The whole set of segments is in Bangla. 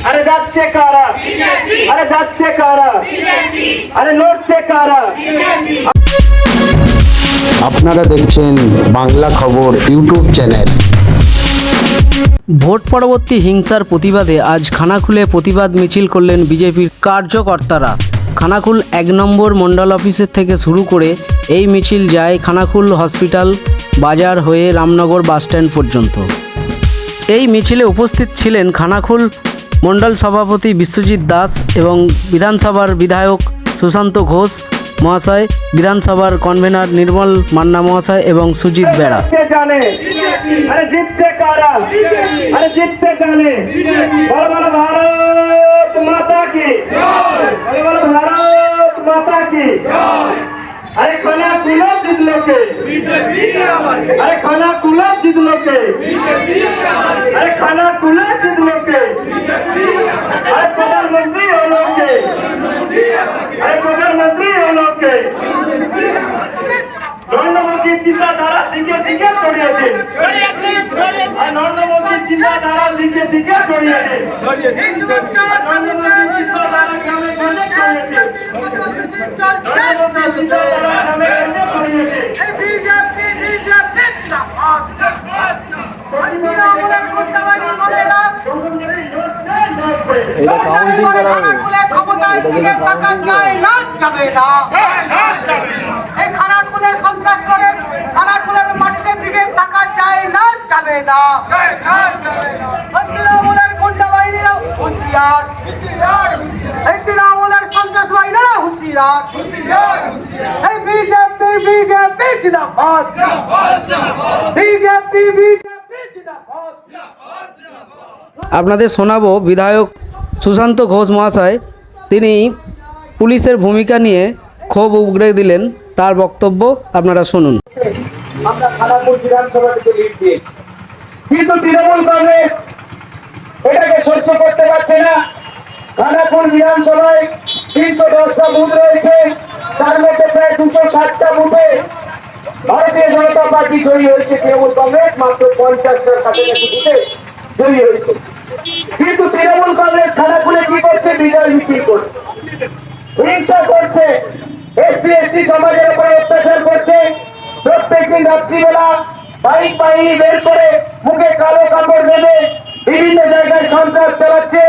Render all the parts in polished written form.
আরে যাচ্ছে কারা, আরে যাচ্ছে কারা, আরে লড়ছে কারা। আপনারা দেখছেন বাংলা খবর ইউটিউব চ্যানেল। ভোট পরবর্তী হিংসার প্রতিবাদে আজ খানাকুলে প্রতিবাদ মিছিল করলেন বিজেপির কার্যকর্তারা। খানাকুল 1 নম্বর মণ্ডল অফিসের থেকে শুরু করে এই মিছিল যায় খানাকুল হসপিটাল বাজার হয়ে রামনগর বাসস্ট্যান্ড পর্যন্ত। এই মিছিলে উপস্থিত ছিলেন খানাকুল মণ্ডল সভাপতি বিশ্বজিৎ দাস এবং বিধানসভার বিধায়ক সুশান্ত ঘোষ মহাশয়, বিধানসভার কনভেনার নির্মল মান্না মহাশয় এবং সুজিত বেড়া। জানে আরে জিতছে কারা, আরে জিতছে জানে। বলো বলো ভারত মাতা কি, বলো বলো ভারত মাতা কি। আরে খানাকুলে জিতলো কে, আরে খানাকুলে জিতলো কে, আরে খানাকুলে জিতলো কে। আরে প্রধানমন্ত্রী হলো কে, আরে প্রধানমন্ত্রী হলো কে। নরেন্দ্র মোদীর চিন্তাধারা দিকে দিকে ছড়িয়েছে, আর নরেন্দ্র মোদীর চিন্তাধারা দিকে দিকে ছড়িয়েছে, নরেন্দ্র মোদীর চিন্তাধারা গ্রামে গঞ্জে ছড়িয়েছে, নরেন্দ্র মোদীর চিন্তাধারা গ্রামে গঞ্জে ছড়িয়েছে। আপনাদের শোনাবো বিধায়ক সুশান্ত ঘোষ মহাশয়, তিনি পুলিশের ভূমিকা নিয়ে ক্ষোভ উগড়ে দিলেন, তার বক্তব্য আপনারা শুনুন। আমরা খানাকুল বিধানসভা থেকে লিড দিয়েছি, কিন্তু তৃণমূল কংগ্রেস এটাকে সহ্য করতে পারছে না। খানাকুল বিধানসভায় 310টা বুথ রয়েছে, তার মধ্যে প্রায় 260টা বুথে ভারতীয় জনতা পার্টি জয়ী হয়েছে, তৃণমূল কংগ্রেস মাত্র 50টার কাছাকাছি বুথে জয়ী হয়েছে। কিন্তু তৃণমূল কংগ্রেস খানাকুলে কি করছে? বিজয় মিছিল করছে, হিংসা করছে, এসসি এসটি সমাজের উপরে অত্যাচার করছে। প্রত্যেকদিন রাত্রিবেলা বাইক বাহিনী বের করে মুখে কালো কাপড় বেঁধে বিভিন্ন জায়গায় সন্ত্রাস চালাচ্ছে।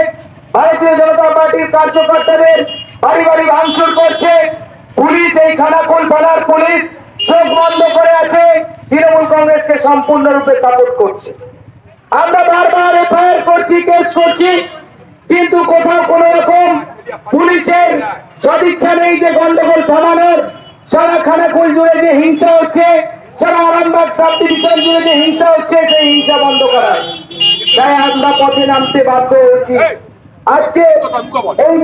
ভারতীয় জনতা পার্টির কার্যকর্তাদের বাড়ি বাড়ি ভাঙচুর করছে। পুলিশ, এই খানাকুল থানার পুলিশ চোখ বন্ধ করে আছে, তৃণমূল কংগ্রেসকে সম্পূর্ণরূপে সাপোর্ট করছে। আমরা বারবার এফআইআর করছি, কেস করছি, কিন্তু কোথাও কোন রকম পুলিশের সদিচ্ছা নেই যে গন্ডগোল থামানোর। সারা খানাকুল জুড়ে যে হিংসা হচ্ছে, সারা আরামবাগ সাব ডিভিশন জুড়ে যে হিংসা হচ্ছে, সেই হিংসা বন্ধ করার তাই আমরা পথে নামতে বাধ্য হয়েছি। আজকে এই